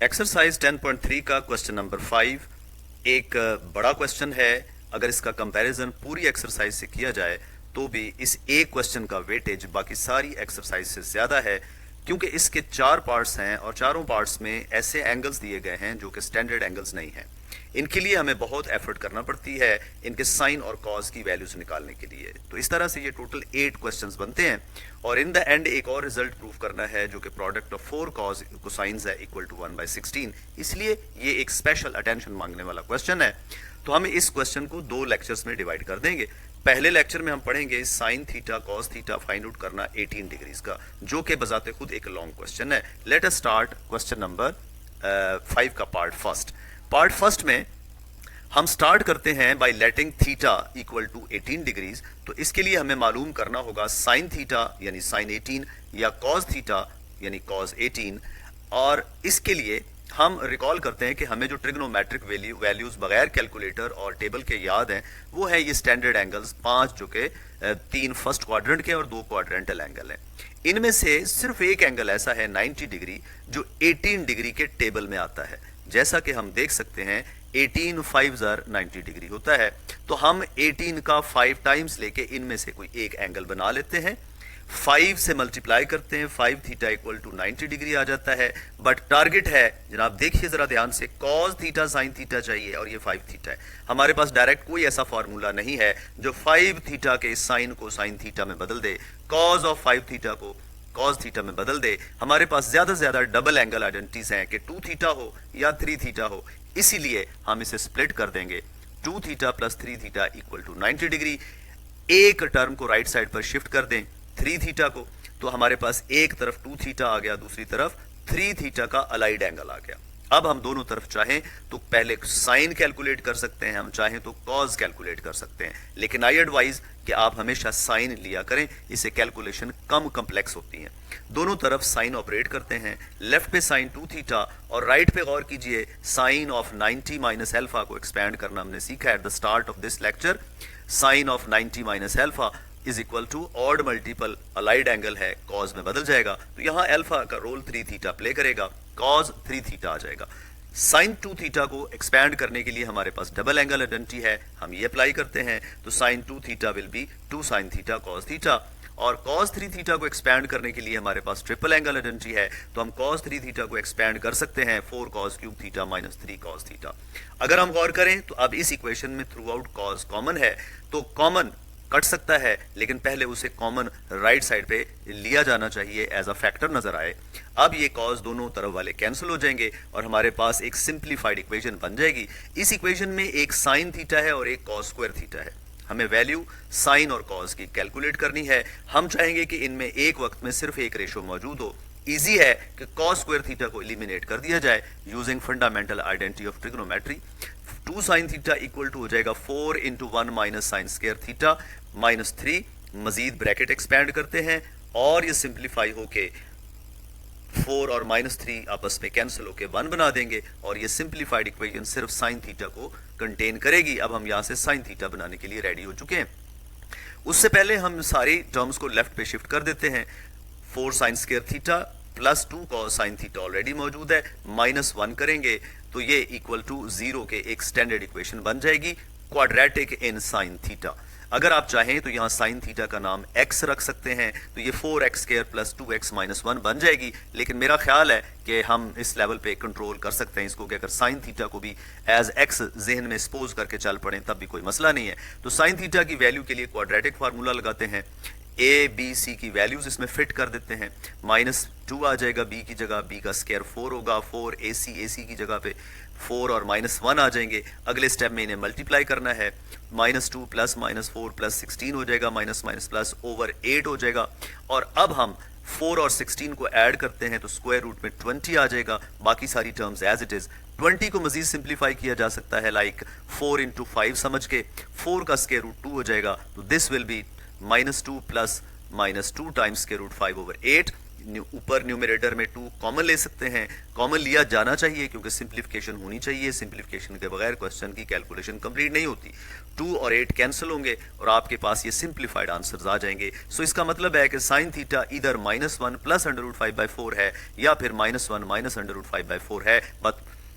Exercise 10.3 का question number 5 एक बड़ा क्वेश्चन है। अगर इसका कंपैरिजन पूरी एक्सरसाइज से किया जाए तो भी इस एक क्वेश्चन का वेटेज बाकी सारी एक्सरसाइज से ज्यादा है, क्योंकि इसके 4 पार्ट्स हैं और चारों पार्ट्स में ऐसे एंगल्स दिए गए हैं जो कि स्टैंडर्ड एंगल्स नहीं हैं। इनके लिए हमें बहुत एफर्ट करना पड़ती है इनके साइन और कॉज की वैल्यूज निकालने के लिए। तो इस तरह से ये टोटल 8 क्वेश्चंस बनते हैं और इन द एंड एक और रिजल्ट प्रूव करना है जो कि प्रोडक्ट ऑफ 4 कॉज कोसाइंस है इक्वल टू 1/16। इसलिए ये एक स्पेशल अटेंशन मांगने वाला क्वेश्चन है। तो हम इस क्वेश्चन को 2 लेक्चर्स में डिवाइड कर देंगे। पहले लेक्चर में हम पढ़ेंगे sine theta cos theta find out करना 18 डिग्रीज का, जो कि बजाते खुद एक लॉन्ग क्वेश्चन है। Let us start question number 5 का पार्ट फर्स्ट में हम स्टार्ट करते हैं by letting theta equal to 18 degrees. तो इसके लिए हमें मालूम करना होगा साइन थीटा यानी साइन 18 या कॉस थीटा यानी कॉस 18। और इसके लिए हम रिकॉल करते हैं कि हमें जो ट्रिग्नोमेट्रिक वैल्यूज बगैर कैलकुलेटर और टेबल के याद हैं वो है ये स्टैंडर्ड एंगल्स 5, जो कि 3 फर्स्ट क्वाड्रेंट के और 2 क्वाड्रेंटल एंगल हैं। इनमें से सिर्फ एक एंगल ऐसा है 90 डिग्री जो 18 डिग्री के टेबल में आता है। जैसा कि हम देख सकते हैं 18 5 90 डिग्री होता है। तो हम 18 का 5 टाइम्स लेके इनमें से कोई एक एंगल बना लेते हैं, 5 से मल्टीप्लाई करते हैं, 5 थीटा इक्वल टू 90 डिग्री आ जाता है। बट टारगेट है जनाब, देखिए जरा ध्यान से, कॉस थीटा साइन थीटा चाहिए और ये 5 थीटा है। हमारे पास डायरेक्ट कोई ऐसा फॉर्मूला नहीं है जो 5 थीटा के साइन को साइन थीटा में बदल दे, कॉस ऑफ 5 थीटा को कॉस थीटा में बदल दे। हमारे पास ज्यादा से ज्यादा डबल एंगल आइडेंटिटीज हैं कि 2 थीटा हो या 3 थीटा हो, इसीलिए हम इसे स्प्लिट कर देंगे। 2 theta plus 3 theta equal to 90 degree. एक टर्म को राइट साइड पर शिफ्ट कर दें 3 थीटा को, तो हमारे पास एक तरफ 2 थीटा आ गया, दूसरी तरफ 3 थीटा का अलाइड एंगल आ गया। अब हम दोनों तरफ चाहें तो पहले साइन कैलकुलेट कर सकते हैं, हम चाहें तो कॉज कैलकुलेट कर सकते हैं, लेकिन आई एडवाइज कि आप हमेशा साइन लिया करें, इससे कैलकुलेशन कम कम्प्लेक्स होती हैं। दोनों तरफ साइन ऑपरेट करते हैं, लेफ्ट पे साइन 2 थीटा और राइट पे गौर कीजिए साइन ऑफ 90 माइनस एल्फा को एक्सपैंड करना हमने सीखा at the start of this lecture. Sine of 90 minus alpha is equal to odd multiple allied angle है, कॉज में बदल जाएगा। तो यहां एल्फा का रोल 3 थीटा प्ले करेगा, कॉज 3 थीटा आ जाएगा। साइन 2 थीटा को एक्सपैंड करने के लिए हमारे पास डबल एंगल आइडेंटिटी है, हम ये अप्लाई करते हैं। तो sine 2 theta will be 2 sine theta cos theta, और कॉस 3 थीटा को एक्सपैंड करने के लिए हमारे पास ट्रिपल एंगल आइडेंटिटी है, तो हम कॉस 3 थीटा को एक्सपैंड कर सकते हैं 4 cos cube theta minus 3 cos theta. अगर हम गौर करें तो अब इस इक्वेशन में थ्रू आउट कॉस कॉमन है, तो कॉमन कट सकता है, लेकिन पहले उसे कॉमन राइट साइड पे लिया जाना चाहिए एज अ फैक्टर नजर आए। अब ये कॉज दोनों तरफ वाले कैंसिल हो जाएंगे और हमारे पास एक सिंप्लीफाइड इक्वेशन बन जाएगी। इस इक्वेशन में एक साइन थीटा है और एक कॉस स्क्वायर थीटा है। हमें वैल्यू साइन और कॉस की कैलकुलेट करनी है। हम चाहेंगे कि इनमें एक वक्त में सिर्फ एक रेशो मौजूद हो। इजी है कि कॉस स्क्वायर थीटा को एलिमिनेट कर दिया जाए using fundamental identity of trigonometry. 2 sine theta equal to हो जाएगा 4 into 1 minus sine square theta minus 3, मजीद ब्रैकेट एक्सपैंड करते हैं और ये सिंप्लीफाई होके 4 और माइनस 3 आपस में कैंसिल होके 1 बना देंगे और ये सिंप्लीफाइड इक्वेशन सिर्फ साइन थीटा को कंटेन करेगी। अब हम यहां से साइन थीटा बनाने के लिए रेडी हो चुके हैं। उससे पहले हम सारी टर्म्स को लेफ्ट पे शिफ्ट कर देते हैं। 4 sign square theta plus 2 cos sine theta already मौजूद है, माइनस 1 करेंगे तो ये इक्वल टू 0 के एक स्टैंडर्ड इक्वेशन बन जाएगी, क्वाड्रेटिक इन साइन थीटा। अगर आप चाहें तो यहां साइन थीटा का नाम x रख सकते हैं, तो ये 4x square plus 2x minus 1 बन जाएगी। लेकिन मेरा ख्याल है कि हम इस लेवल पे कंट्रोल कर सकते हैं इसको, कि अगर साइन थीटा को भी एज x जहन में सपोज करके चल पड़े तब भी कोई मसला नहीं है। तो साइन थीटा की वैल्यू के लिए क्वाड्रेटिक फार्मूला लगाते हैं, a b c की वैल्यूज इसमें फिट कर देते हैं। माइनस 2 आ जाएगा b की जगह, b का स्क्वायर 4 होगा, 4 ac की जगह पे 4 और माइनस 1 आ जाएंगे। अगले स्टेप में इन्हें मल्टीप्लाई करना है, माइनस 2 प्लस माइनस 4 प्लस 16 हो जाएगा, माइनस माइनस प्लस ओवर 8 हो जाएगा। और अब हम 4 और 16 को ऐड करते हैं तो स्क्वायर रूट में 20 आ जाएगा। बाकी सारी टर्म्स एज इट इज। 20 को मजीद सिंप्लीफाई किया जा सकता है, लाइक 4 इंटू 5 समझ के 4 का स्क्वायर रूट 2 हो जाएगा। तो this will be minus 2 plus minus 2 times square root 5 over 8। ऊपर न्यूमरेटर में 2 कॉमन ले सकते हैं। कॉमन लिया जाना चाहिए क्योंकि सिंप्लीफिकेशन होनी चाहिए। सिंप्लीफिकेशन के बगैर क्वेश्चन की कैलकुलेशन कंप्लीट नहीं होती। 2 और 8 कैंसिल होंगे और आपके पास ये सिंप्लीफाइड आंसर्स आ जाएंगे। सो इसका मतलब है कि साइन थीटा इधर -1 प्लस √5/4 है या फिर -1 माइनस √5/4 है।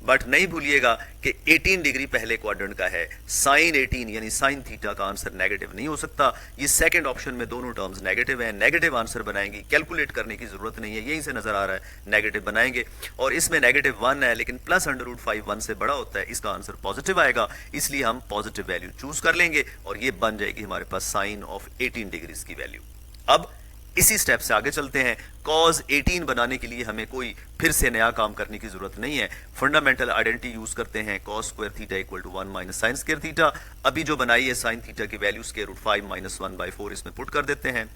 बट नहीं भूलिएगा कि 18 डिग्री पहले क्वाड्रेंट का है। साइन 18 यानी साइन थीटा का आंसर नेगेटिव नहीं हो सकता। ये सेकंड ऑप्शन में दोनों टर्म्स नेगेटिव हैं। नेगेटिव आंसर बनाएंगे, कैलकुलेट करने की जरूरत नहीं है, यहीं से नजर आ रहा है नेगेटिव बनाएंगे। और इसमें -1 है लेकिन प्लस √5 1 से बड़ा होता है, इसका आंसर पॉजिटिव आएगा, इसलिए हम पॉजिटिव वैल्यू चूज कर लेंगे और ये बन जाएगी हमारे पास साइन ऑफ 18 डिग्रीज की वैल्यू। अब इसी स्टेप से आगे चलते हैं। cos 18 बनाने के लिए हमें कोई फिर से नया काम करने की जरूरत नहीं है। फंडामेंटल आइडेंटिटी यूज करते हैं। cos square theta equal to 1 minus sine square theta. अभी जो बनाई है साइन थीटा की वैल्यू √5 माइनस 1/4 इसमें पुट कर देते हैं।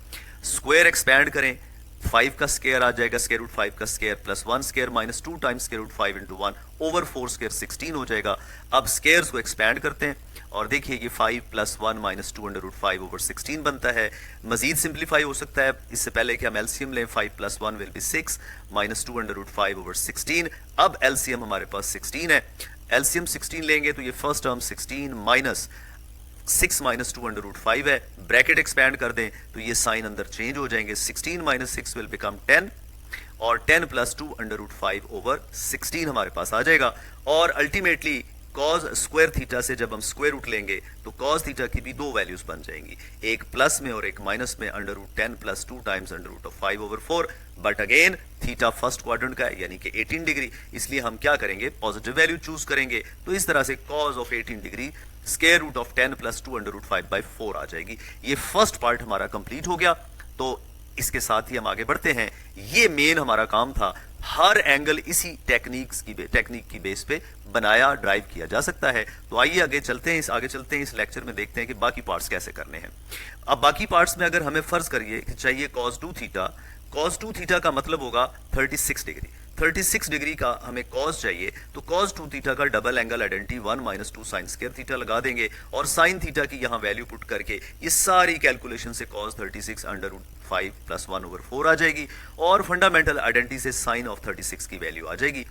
स्क्वायर एक्सपैंड करें, 5 का स्क्वायर आ जाएगा √5 का square plus 1 square minus 2 times √5 into 1 over 4 square 16 हो जाएगा। अब स्क्वायर्स को एक्सपैंड करते हैं और देखिए ये 5 प्लस 1 माइनस 2 √5 ओवर 16 बनता है। मजीद सिंप्लीफाई हो सकता है, इससे पहले कि हम एलसीएम लें। 5 plus 1 will be 6 minus 2 √5 over 16। अब एलसीएम हमारे पास 16 है। एलसीएम 16 लेंगे तो ये फर्स्ट टर्म 16 माइनस 6 माइनस 2 √5 है। ब्रैकेट एक्सपैंड कर दें तो ये साइन अंदर चेंज हो जाएंगे। 16 माइनस 6 विल बिकम 10 और 10 प्लस 2 √5 ओवर 16 हमारे पास आ जाएगा। और अल्टीमेटली cos स्क्वायर थीटा से जब हम स्क्वायर रूट लेंगे तो cos थीटा की भी 2 वैल्यूज बन जाएंगी, एक प्लस में और एक माइनस में, √10 plus 2 times √5 over 4। But again theta first quadrant का है यानी कि 18 डिग्री, इसलिए हम क्या करेंगे, पॉजिटिव वैल्यू चूज करेंगे। तो इस तरह से cos of 18 degree square root of 10 plus 2 √5/4 आ जाएगी। ये फर्स्ट पार्ट हमारा कंप्लीट हो गया। तो इसके साथ ही हम आगे बढ़ते हैं। ये मेन हमारा काम था। हर एंगल इसी टेक्निक की बेस पे बनाया ड्राइव किया जा सकता है। तो आइए आगे चलते हैं इस लेक्चर में देखते हैं कि बाकी पार्ट्स कैसे करने हैं। अब बाकी पार्ट्स में अगर हमें फर्ज करिए कि चाहिए cos 2 थीटा का मतलब होगा 36 डिग्री। 36 डिग्री का हमें cos चाहिए तो cos 2 थीटा का double angle identity 1 minus 2 sign square theta लगा देंगे और साइन थीटा की यहां वैल्यू पुट करके ये सारी कैलकुलेशन से cos 36 √5 प्लस 1 ओवर 4 आ जाएगी और फंडामेंटल आइडेंटिटी से साइन ऑफ 36 की वैल्यू आ जाएगी।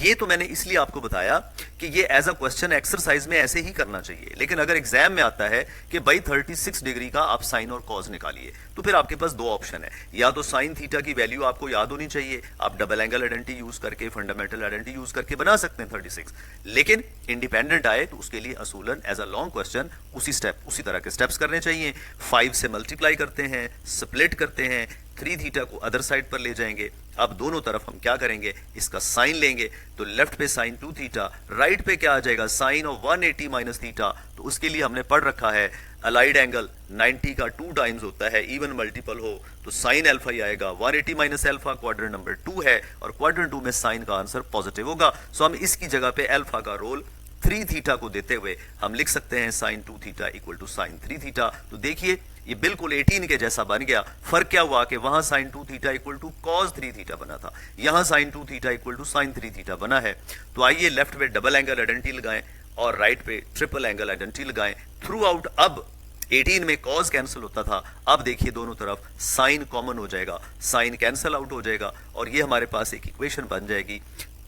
ये तो मैंने इसलिए आपको बताया कि ये एज अ क्वेश्चन एक्सरसाइज में ऐसे ही करना चाहिए, लेकिन अगर एग्जाम में आता है कि भाई 36 डिग्री का आप साइन और cos निकालिए तो फिर आपके पास 2 ऑप्शन है। या तो साइन थीटा की वैल्यू आपको याद होनी चाहिए, आप डबल एंगल आइडेंटिटी यूज करके, फंडामेंटल आइडेंटिटी यूज करके बना सकते हैं 36, लेकिन इंडिपेंडेंट आए तो उसके लिए असूलन एज अ लॉन्ग क्वेश्चन उसी तरह के स्टेप्स करने चाहिए। 5 से मल्टीप्लाई करते हैं, स्प्लिट करते हैं, 3 थीटा को अदर साइड पर ले जाएंगे। अब दोनों तरफ हम क्या करेंगे, इसका साइन लेंगे तो लेफ्ट पे साइन 2 थीटा, राइट पे क्या आ जाएगा, साइन ऑफ 180 माइनस थीटा। तो उसके लिए हमने पढ़ रखा है अलाइड एंगल 90 का 2 टाइम्स होता है, इवन मल्टीपल हो तो साइन अल्फा ही आएगा। 180 माइनस अल्फा क्वाड्रेंट नंबर 2 है और क्वाड्रेंट 2 में साइन का आंसर पॉजिटिव होगा। सो हम इसकी जगह पे अल्फा का रोल 3 थीटा को देते हुए हम लिख सकते हैं sine 2 theta equal to sine 3 theta. तो देखिए ये बिल्कुल 18 के जैसा बन गया। फर्क क्या हुआ कि वहां sine 2 theta equal to cos 3 theta बना था, यहां sine 2 theta equal to sine 3 theta बना है। तो आइए लेफ्ट पे डबल एंगल आइडेंटिटी लगाएं और राइट पे ट्रिपल एंगल आइडेंटिटी लगाएं थ्रू आउट। अब 18 में cos कैंसिल होता था, अब देखिए दोनों तरफ साइन कॉमन हो जाएगा, साइन कैंसिल आउट हो जाएगा और ये हमारे पास एक इक्वेशन बन जाएगी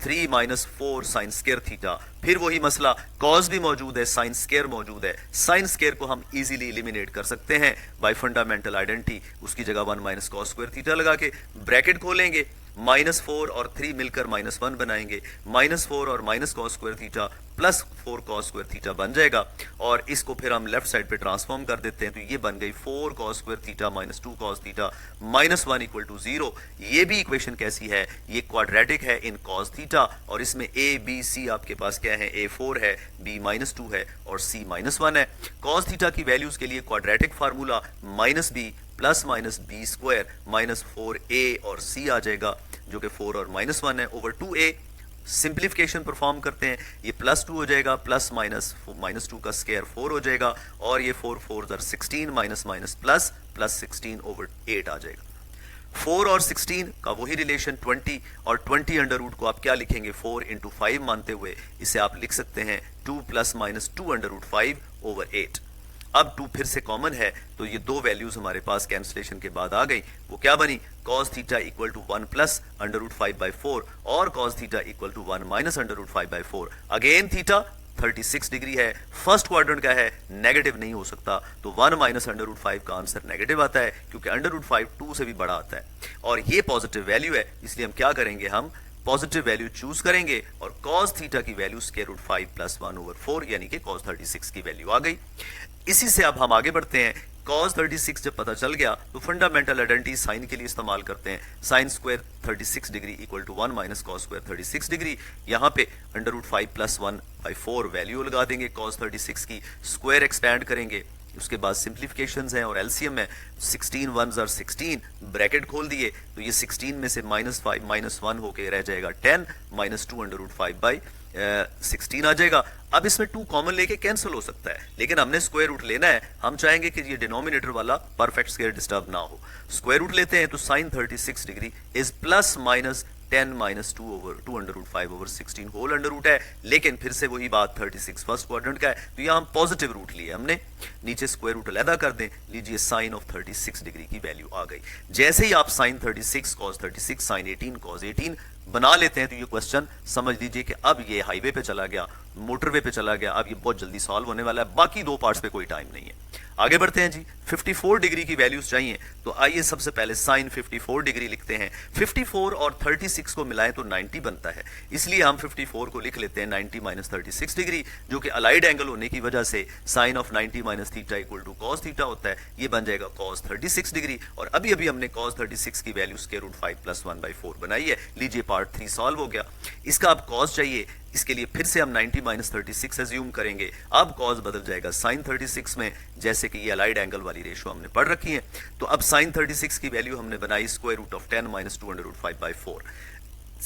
3 माइनस 4 साइन स्क्वायर थीटा। फिर वही मसला, cos भी मौजूद है, साइन स्क्वायर मौजूद है। साइन स्क्वायर को हम इजीली एलिमिनेट कर सकते हैं बाय फंडामेंटल आइडेंटिटी, उसकी जगह 1 माइनस cos स्क्वायर थीटा लगा के ब्रैकेट खोलेंगे, -4 और 3 मिलकर -1 बनाएंगे, -4 और minus cos square theta plus 4 cos square theta बन जाएगा और इसको फिर हम लेफ्ट साइड पे ट्रांसफॉर्म कर देते हैं तो ये बन गई 4 cos square theta minus 2 cos theta -1 equal to 0। ये भी इक्वेशन कैसी है, ये क्वाड्रेटिक है इन cos थीटा और इसमें a b c आपके पास क्या है, a 4 है, b -2 है और c -1 है। cos थीटा की वैल्यूज के लिए quadratic formula -b plus minus B square -4a और c आ जाएगा जो कि 4 और -1 है ओवर 2a। सिंप्लीफिकेशन परफॉर्म करते हैं, ये +2 हो जाएगा, प्लस माइनस -2 का स्क्वायर 4 हो जाएगा और ये 4 4 16 माइनस माइनस प्लस 16 ओवर 8 आ जाएगा। 4 और 16 का वही रिलेशन 20 और 20 अंडर रूट को आप क्या लिखेंगे, 4 इंटू 5 मानते हुए इसे आप लिख सकते हैं 2 plus minus 2 under root 5 over 8। अब 2 फिर से कॉमन है, तो ये दो वैल्यूज हमारे पास कैंसिलेशन के बाद आ गई। वो क्या बनी, cos theta equal to 1 plus √5/4 और cos theta equal to 1 minus √5/4। Again theta 36 degree है, फर्स्ट क्वाड्रेंट का है, नेगेटिव नहीं हो सकता, तो 1 माइनस √5 का आंसर नेगेटिव आता है, क्योंकि √5 2 से भी बड़ा आता है और ये पॉजिटिव वैल्यू है। इसलिए हम क्या करेंगे, हम पॉजिटिव वैल्यू चूज करेंगे और cos थीटा की वैल्यू √5 प्लस 1/4 यानी कि cos 36 की वैल्यू आ गई। इसी से अब हम आगे बढ़ते हैं। cos 36 जब पता चल गया तो फंडामेंटल आइडेंटिटी साइन के लिए इस्तेमाल करते हैं। Sine square 36 degree equal to 1 minus cos square 36 degree. यहाँ पे √5 प्लस 1/4 वैल्यू लगा देंगे cos 36 की, स्क्वायर एक्सपैंड करेंगे, उसके बाद सिंप्लीफिकेशंस हैं और एलसीएम है। 16 1s are 16, ब्रैकेट खोल दिए तो ये 16 में से -5 -1 होके रह जाएगा 10 माइनस 2 √5/16 आ जाएगा। अब इसमें 2 कॉमन लेके कैंसिल हो सकता है, लेकिन हमने स्क्वायर रूट लेना है। हम चाहेंगे कि ये डिनोमिनेटर वाला परफेक्ट स्क्वायर डिस्टर्ब ना हो। स्क्वायर रूट लेते हैं तो sine 36 degree is plus minus 10 minus 2/5/16 whole under root है, लेकिन फिर से वही बात 36 फर्स्ट क्वाड्रेंट का है, तो यहाँ हम पॉजिटिव रूट लिए हमने, नीचे स्क्वायर रूट अलहदा कर दें। लीजिए साइन ऑफ 36 डिग्री की वैल्यू आ गई। जैसे ही आप साइन 36 cos 36 साइन 18 cos 18 बना लेते हैं तो ये क्वेश्चन समझ लीजिए कि अब ये हाईवे पे चला गया, मोटरवे पे चला गया, अब ये बहुत जल्दी सॉल्व होने वाला है। बाकी दो पार्ट्स पे कोई टाइम नहीं है। आगे बढ़ते हैं जी। 54 डिग्री की वैल्यूज चाहिए, तो आइए सबसे पहले साइन 54 डिग्री लिखते हैं। 54 और 36 को मिलाएं तो 90 बनता है, इसलिए हम 54 को लिख लेते हैं 90 माइनस 36 डिग्री, जो कि अलाइड एंगल होने की वजह से sine of 90 minus theta equal to cos theta होता है। ये बन जाएगा cos 36 डिग्री, और अभी अभी हमने cos 36 की वैल्यू √5 प्लस 1/4 बनाई है। लीजिए पार्ट 3 सॉल्व हो गया। इसका अब cos चाहिए, इसके लिए फिर से हम 90 माइनस 36 एज्यूम करेंगे। अब cos बदल जाएगा sin 36 में, जैसे कि ये अलाइड एंगल वाली रेशो हमने पढ़ रखी है। तो अब sin 36 की वैल्यू हमने बनाई √10 माइनस 2/5/4।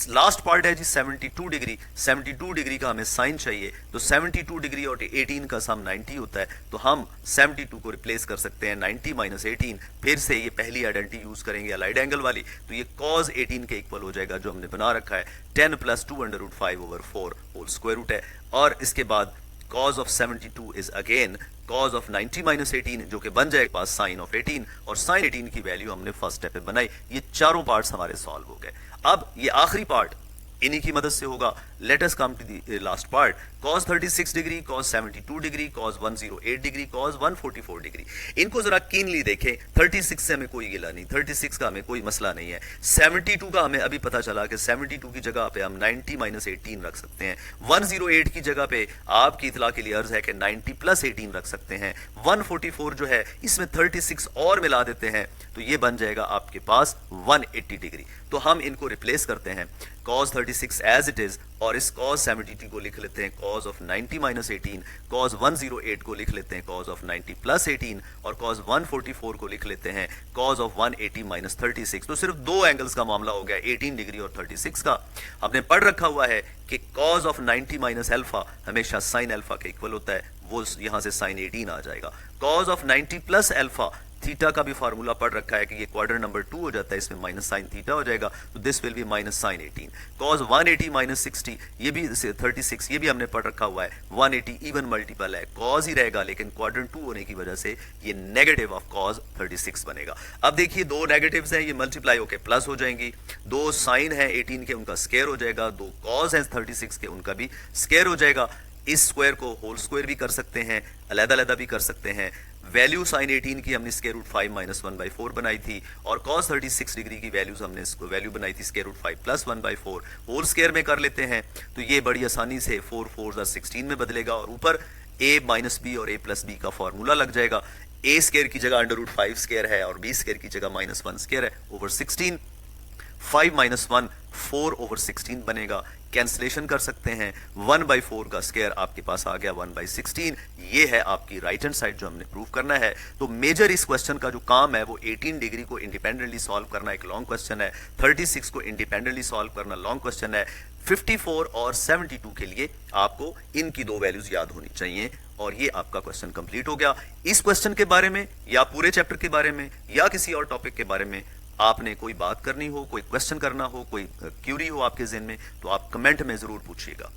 लास्ट पार्ट है जी 72 डिग्री। 72 डिग्री का हमें साइन चाहिए, तो 72 डिग्री और 18 का सम 90 होता है, तो हम 72 को रिप्लेस कर सकते हैं 90 माइनस 18। फिर से ये पहली आइडेंटिटी यूज करेंगे अलाइड एंगल वाली, तो ये cos 18 के इक्वल हो जाएगा जो हमने बना रखा है 10 प्लस 2/5/4 होल स्क्वायर रूट है। और इसके बाद cos of 72 is again cos of 90 minus 18, जो कि बन जाएगा पास साइन ऑफ 18, और साइन 18 की वैल्यू हमने फर्स्ट स्टेप पे बनाई। ये चारों पार्ट्स हमारे सॉल्व हो गए। अब ये आखिरी पार्ट इन्हीं की मदद से होगा। Let us come to the last part. cos 36 degree, cos 72 degree, cos 108 degree, cos 144 degree. इनको जरा कीनली देखें। 36 से हमें कोई गिला नहीं, 36 का हमें कोई मसला नहीं है। 72 का हमें अभी पता चला कि 72 की जगह पे हम 90 माइनस 18 रख सकते हैं। 108 की जगह पे आपकी इतला के लिए अर्ज है कि 90 प्लस 18 रख सकते हैं। 144 जो है इसमें 36 और मिला देते हैं, तो ये बन जाएगा आपके पास 180 डिग्री। तो हम इनको रिप्लेस करते हैं cos 36 एज इट इज, और इस cos 72 को लिख लेते हैं cos ऑफ 90 माइनस 18, cos 108 को लिख लेते हैं cos ऑफ 90 प्लस 18, और cos 144 को लिख लेते हैं cos ऑफ 180 माइनस 36। तो सिर्फ दो एंगल्स का मामला हो गया, 18 डिग्री और 36 का। हमने पढ़ रखा हुआ है कि cos ऑफ 90 माइनस अल्फा हमेशा साइन अल्फा के इक्वल होता है, वो यहां से साइन 18 आ जाएगा। cos of 90 plus alpha, theta का भी फार्मूला पढ़ रखा है कि ये क्वाड्रेंट नंबर 2 हो जाता है, इसमें माइनस साइन थीटा हो जाएगा, तो this will be minus sine 18। cos 180 minus 60, ये भी 36, ये भी हमने पढ़ रखा हुआ है। 180 इवन मल्टीपल है, cos ही रहेगा, लेकिन क्वाड्रेंट 2 होने की वजह से ये नेगेटिव ऑफ cos 36 बनेगा। अब देखिए दो नेगेटिव्स हैं, ये मल्टीप्लाई होकर प्लस हो जाएंगी। दो साइन है 18 के, उनका स्क्वायर हो जाएगा। दो cos है 36 के, उनका भी स्क्वायर हो जाएगा। इस स्क्वायर को होल स्क्वायर भी कर सकते हैं, अलग-अलग भी कर सकते हैं। वैल्यू साइन 18 की हमने √5 माइनस 1/4 बनाई थी, और cos 36 डिग्री की वैल्यूज हमने इसको वैल्यू बनाई थी √5 प्लस 1/4। होल स्क्वायर में कर लेते हैं तो ये बड़ी आसानी से 4 4s are 16 में बदलेगा, और ऊपर a माइनस बी और a प्लस बी का फॉर्मूला लग जाएगा। a स्क्वायर की जगह √5 स्क्वायर है, और b स्क्वायर की जगह -1 स्क्वायर है, ओवर 16। 5 माइनस 1 4 ओवर 16 बनेगा। कैंसिलेशन कर सकते हैं, 1/4 का स्क्वायर आपके पास आ गया 1/16। ये है आपकी राइट हैंड साइड जो हमने प्रूव करना है। तो मेजर इस क्वेश्चन का जो काम है वो 18 डिग्री को इंडिपेंडेंटली सॉल्व करना एक लॉन्ग क्वेश्चन है, 36 को इंडिपेंडेंटली सॉल्व करना लॉन्ग क्वेश्चन है। 54 और 72 के लिए आपको इनकी दो वैल्यूज याद होनी चाहिए, और ये आपका क्वेश्चन कंप्लीट हो गया। इस क्वेश्चन के बारे में या पूरे चैप्टर के बारे में या किसी और टॉपिक के बारे में आपने कोई बात करनी हो, कोई क्वेश्चन करना हो, कोई क्यूरी हो आपके ज़हन में, तो आप कमेंट में ज़रूर पूछिएगा।